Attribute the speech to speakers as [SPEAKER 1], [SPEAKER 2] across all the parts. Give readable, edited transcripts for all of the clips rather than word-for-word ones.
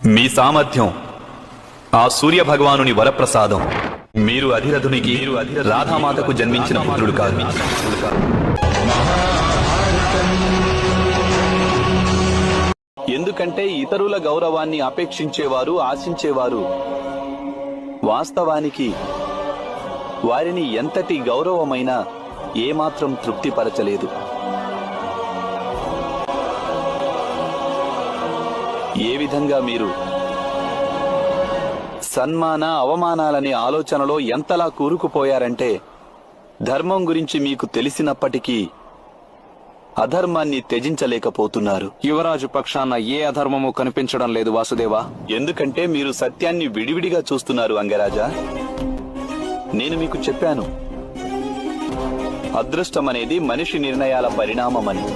[SPEAKER 1] మీ సామర్థ్యం ఆ సూర్య భగవానుని వరప్రసాదం. మీరు అధిరథునికి రాధామాతకు జన్మించిన పుత్రుడు కాదు. ఎందుకంటే ఇతరుల గౌరవాన్ని అపేక్షించేవారు, ఆశించేవారు వాస్తవానికి వారిని ఎంతటి గౌరవమైనా ఏమాత్రం తృప్తిపరచలేదు. ఏ విధంగా మీరు సన్మాన అవమానాలనే ఆలోచనలో ఎంతలా కూరుకుపోయారంటే ధర్మం గురించి మీకు తెలిసినప్పటికీ అధర్మాన్ని త్యజించలేకపోతున్నారు.
[SPEAKER 2] యువరాజు పక్షాన ఏ అధర్మము కనిపించడం లేదు వాసుదేవా.
[SPEAKER 1] ఎందుకంటే మీరు సత్యాన్ని విడివిడిగా చూస్తున్నారు అంగరాజా. నేను మీకు చెప్పాను, అదృష్టమనేది మనిషి నిర్ణయాల పరిణామమని.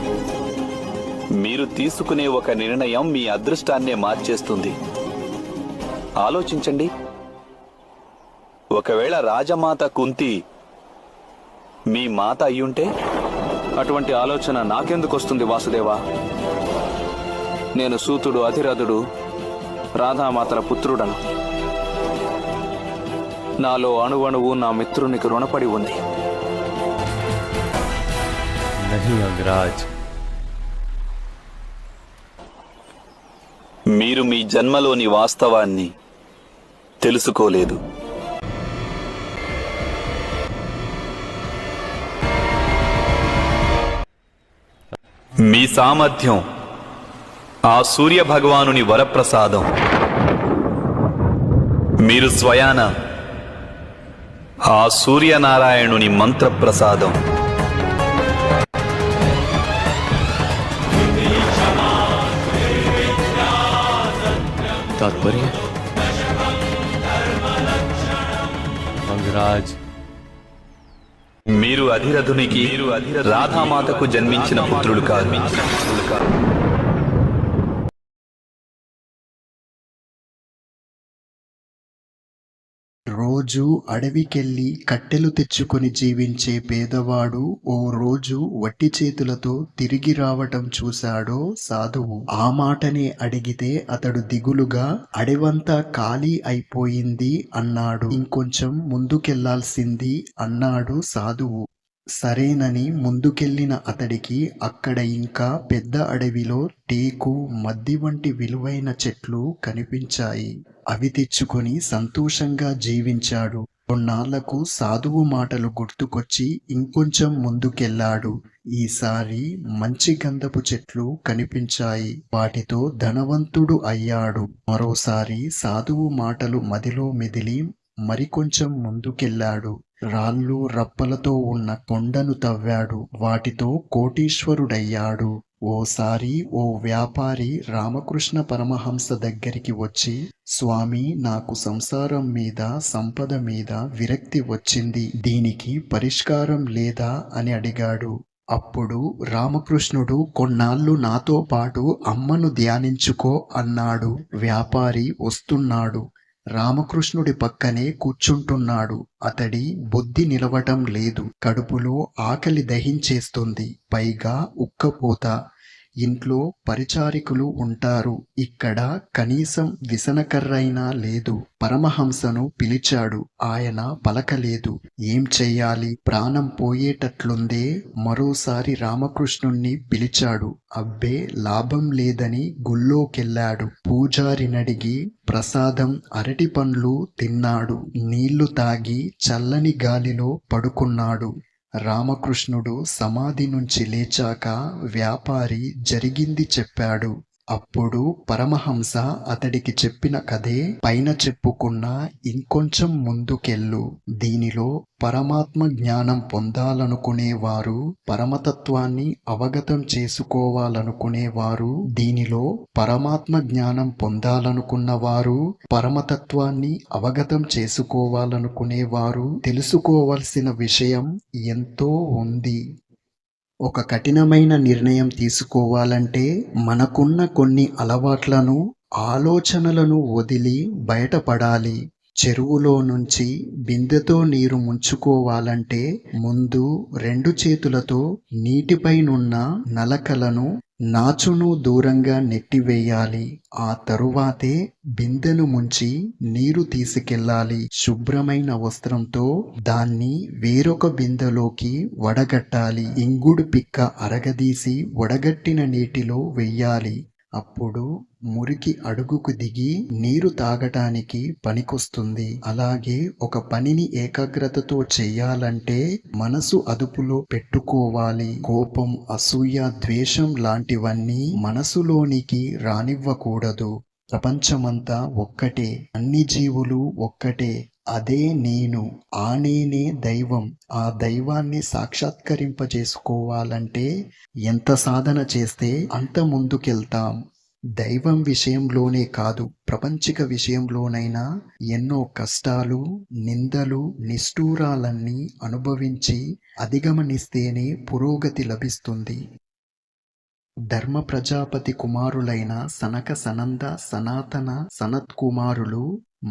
[SPEAKER 1] మీరు తీసుకునే ఒక నిర్ణయం మీ అదృష్టాన్నే మార్చేస్తుంది. ఆలోచించండి, ఒకవేళ రాజమాత కుంతి మీ మాత అయ్యుంటే?
[SPEAKER 2] అటువంటి ఆలోచన నాకెందుకు వస్తుంది వాసుదేవా? నేను సూతుడు, అధిరథుడు, రాధామాతల పుత్రుడను. నాలో అణువణువు నా మిత్రునికి రుణపడి ఉంది.
[SPEAKER 1] మీరు మీ జన్మలోని వాస్తవాన్ని తెలుసుకోలేదు. మీ సామర్థ్యం ఆ సూర్య భగవానుని వరప్రసాదం. మీరు స్వయాన ఆ సూర్యనారాయణుని మంత్రప్రసాదం.
[SPEAKER 3] तात्पर्य अंगराज
[SPEAKER 1] మీరు అధిరథునికి రాధామాతకు జన్మించిన పుత్రుడు కాదు.
[SPEAKER 4] రోజు అడవికెళ్ళి కట్టెలు తెచ్చుకొని జీవించే పేదవాడు ఓ రోజు వట్టి చేతులతో తిరిగి రావటం చూశాడో సాధువు. ఆ మాటనే అడిగితే అతడు దిగులుగా అడవంతా ఖాళీ అయిపోయింది అన్నాడు. ఇంకొంచెం ముందుకెళ్లాల్సింది అన్నాడు సాధువు. సరేనని ముందుకెళ్లిన అతడికి అక్కడ ఇంకా పెద్ద అడవిలో టేకు, మద్ది వంటి విలువైన చెట్లు కనిపించాయి. అవి తెచ్చుకొని సంతోషంగా జీవించాడు. కొన్నాళ్లకు సాధువు మాటలు గుర్తుకొచ్చి ఇంకొంచెం ముందుకెళ్లాడు. ఈసారి మంచి గంధపు చెట్లు కనిపించాయి. వాటితో ధనవంతుడు అయ్యాడు. మరోసారి సాధువు మాటలు మదిలో మెదిలి మరికొంచెం ముందుకెళ్లాడు. రాళ్ళు రప్పలతో ఉన్న కొండను తవ్వాడు. వాటితో కోటీశ్వరుడయ్యాడు. ఓసారి ఓ వ్యాపారి రామకృష్ణ పరమహంస దగ్గరికి వచ్చి, స్వామి, నాకు సంసారం మీద, సంపద మీద విరక్తి వచ్చింది, దీనికి పరిష్కారం లేదా అని అడిగాడు. అప్పుడు రామకృష్ణుడు, కొన్నాళ్ళు నాతో పాటు అమ్మను ధ్యానించుకో అన్నాడు. వ్యాపారి వస్తున్నాడు. రామకృష్ణుడి పక్కనే కూర్చుంటున్నాడు. అతడి బుద్ధి నిలవటం లేదు. కడుపులో ఆకలి దహించేస్తుంది. పైగా ఉక్కపోత. ఇంట్లో పరిచారికులు ఉంటారు. ఇక్కడ కనీసం విసనకర్రైనా లేదు. పరమహంసను పిలిచాడు. ఆయన పలకలేదు. ఏం చెయ్యాలి? ప్రాణం పోయేటట్లుందే. మరోసారి రామకృష్ణుణ్ణి పిలిచాడు. అబ్బే, లాభం లేదని గుళ్ళోకెళ్ళాడు. పూజారినడిగి ప్రసాదం, అరటి పండ్లు తిన్నాడు. నీళ్లు తాగి చల్లని గాలిలో పడుకున్నాడు. రామకృష్ణుడు సమాధి నుంచి లేచాక వ్యాపారి జరిగింది చెప్పాడు. అప్పుడు పరమహంస అతడికి చెప్పిన కథే పైన చెప్పుకున్నా ఇంకొంచెం ముందుకెళ్ళు. దీనిలో పరమాత్మ జ్ఞానం పొందాలనుకునేవారు, పరమతత్వాన్ని అవగతం చేసుకోవాలనుకునేవారు, దీనిలో పరమాత్మ జ్ఞానం పొందాలనుకున్నవారు, పరమతత్వాన్ని అవగతం చేసుకోవాలనుకునేవారు తెలుసుకోవలసిన విషయం ఎంతో ఉంది. ఒక కఠినమైన నిర్ణయం తీసుకోవాలంటే మనకున్న కొన్ని అలవాట్లను, ఆలోచనలను వదిలి బయటపడాలి. చెరువులో నుంచి బిందెతో నీరు ముంచుకోవాలంటే ముందు 2 చేతులతో నీటిపైనున్న నలకలను నాచును దూరంగా నెట్టివేయాలి. ఆ తరువాతే బిందెను ముంచి నీరు తీసుకెళ్ళాలి. శుభ్రమైన వస్త్రంతో దాన్ని వేరొక బిందెలోకి వడగట్టాలి. ఇంగుడు పిక్క అరగదీసి వడగట్టిన నీటిలో వెయ్యాలి. అప్పుడు మురికి అడుగుకు దిగి నీరు తాగటానికి పనికొస్తుంది. అలాగే ఒక పనిని ఏకాగ్రతతో చెయ్యాలంటే మనసు అదుపులో పెట్టుకోవాలి. కోపం, అసూయ, ద్వేషం లాంటివన్నీ మనసులోనికి రానివ్వకూడదు. ప్రపంచమంతా ఒక్కటే, అన్ని జీవులు ఒక్కటే, అదే నేను, ఆ నేనే దైవం. ఆ దైవాన్ని సాక్షాత్కరింపజేసుకోవాలంటే ఎంత సాధన చేస్తే అంత ముందుకెళ్తాం. దైవం విషయంలోనే కాదు, ప్రపంచిక విషయంలోనైనా ఎన్నో కష్టాలు, నిందలు, నిష్ఠూరాలన్నీ అనుభవించి అధిగమనిస్తేనే పురోగతి లభిస్తుంది. ధర్మ ప్రజాపతి కుమారులైన సనక, సనంద, సనాతన, సనత్కుమారులు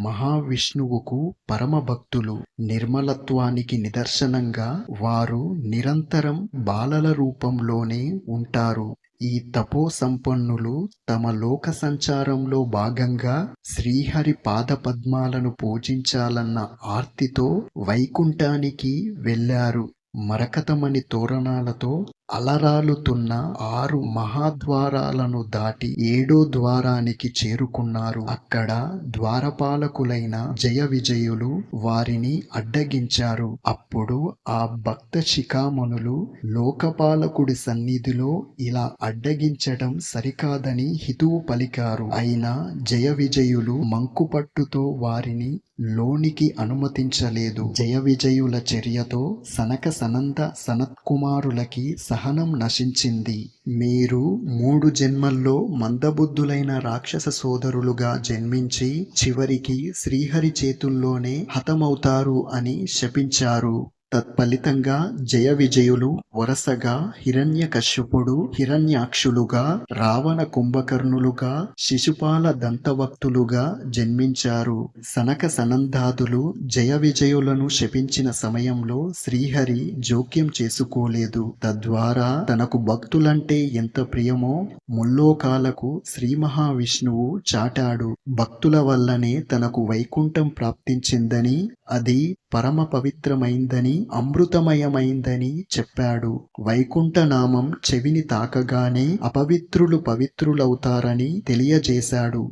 [SPEAKER 4] మహావిష్ణువుకు పరమ భక్తులు. నిర్మలత్వానికి నిదర్శనంగా వారు నిరంతరం బాలల రూపంలోనే ఉంటారు. ఈ తపో సంపన్నులు తమ లోక సంచారంలో భాగంగా శ్రీహరి పాదపద్మాలను పూజించాలన్న ఆర్తితో వైకుంఠానికి వెళ్ళారు. మరకతమణి తోరణాలతో అలరాలుతున్న 6 మహాద్వారాలను దాటి 7వ ద్వారానికి చేరుకున్నారు. అక్కడ ద్వారపాలకులైన జయ విజయులు వారిని అడ్డగించారు. అప్పుడు ఆ భక్త శిఖామణులు లోకపాలకుడి సన్నిధిలో ఇలా అడ్డగించడం సరికాదని హితువు పలికారు. అయినా జయ విజయులు మంకుపట్టుతో వారిని లోనికి అనుమతించలేదు. జయ విజయుల చర్యతో సనక, సనంద, సనత్కుమారులకి సహనం నశించింది. మీరు 3 జన్మల్లో మందబుద్ధులైన రాక్షస సోదరులుగా జన్మించి చివరికి శ్రీహరి చేతుల్లోనే హతమవుతారు అని శపించారు. తత్ఫలితంగా జయ విజయులు వరుసగా హిరణ్యకశ్యపుడు, హిరణ్యాక్షులుగా, రావణ కుంభకర్ణులుగా, శిశుపాల దంతవక్తులుగా జన్మించారు. సనక సనందాదులు జయ విజయులను శపించిన సమయంలో శ్రీహరి జోక్యం చేసుకోలేదు. తద్వారా తనకు భక్తులంటే ఎంత ప్రియమో ముల్లోకాలకు శ్రీ మహావిష్ణువు చాటాడు. భక్తుల వల్లనే తనకు వైకుంఠం ప్రాప్తించిందని, అది పరమ పవిత్రమైందని, అమృతమయమైందని చెప్పాడు. వైకుంఠ నామం చెవిని తాకగానే అపవిత్రులు పవిత్రులవుతారని తెలియజేశాడు.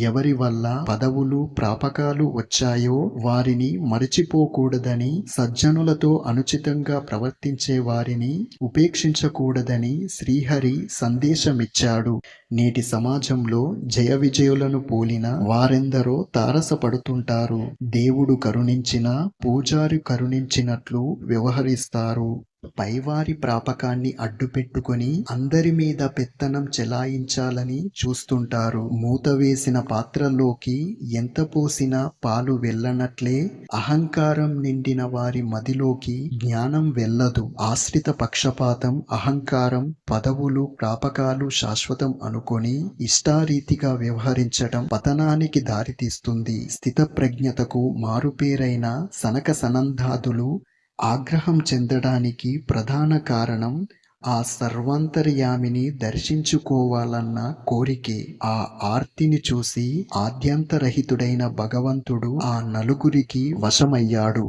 [SPEAKER 4] ఎవరి వల్ల పదవులు, ప్రాపకాలు వచ్చాయో వారిని మరచిపోకూడదని, సజ్జనులతో అనుచితంగా ప్రవర్తించే వారిని ఉపేక్షించకూడదని శ్రీహరి సందేశమిచ్చాడు. నేటి సమాజంలో జయ విజయులను పోలిన వారెందరో తారసపడుతుంటారు. దేవుడు కరుణించినా పూజారి కరుణించినట్లు వ్యవహరిస్తారు. పైవారి ప్రాపకాన్ని అడ్డుపెట్టుకొని అందరి మీద పెత్తనం చెలాయించాలని చూస్తుంటారు. మూత వేసిన పాత్రలోకి ఎంత పోసినా పాలు వెళ్ళనట్లే అహంకారం నిండిన వారి మదిలోకి జ్ఞానం వెళ్ళదు. ఆశ్రిత పక్షపాతం, అహంకారం, పదవులు, ప్రాపకాలు శాశ్వతం అనుకొని ఇష్టారీతిగా వ్యవహరించడం పతనానికి దారితీస్తుంది. స్థితప్రజ్ఞతకు మారుపేరైన సనక సనందాదులు ఆగ్రహం చెందడానికి ప్రధాన కారణం ఆ సర్వాంతర్యామిని దర్శించుకోవాలన్న కోరికే. ఆ ఆర్తిని చూసి ఆద్యంతరహితుడైన భగవంతుడు ఆ నలుగురికి వశమయ్యాడు.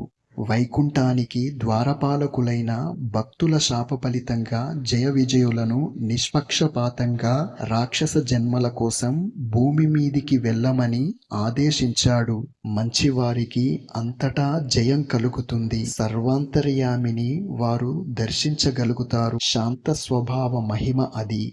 [SPEAKER 4] వైకుంఠానికి ద్వారపాలకులైన భక్తుల శాప ఫలితంగా జయ విజయులను నిష్పక్షపాతంగా రాక్షస జన్మల కోసం భూమి మీదికి వెళ్ళమని ఆదేశించాడు. మంచివారికి అంతటా జయం కలుగుతుంది. సర్వాంతర్యామిని వారు దర్శించగలుగుతారు. శాంత స్వభావ మహిమ అది.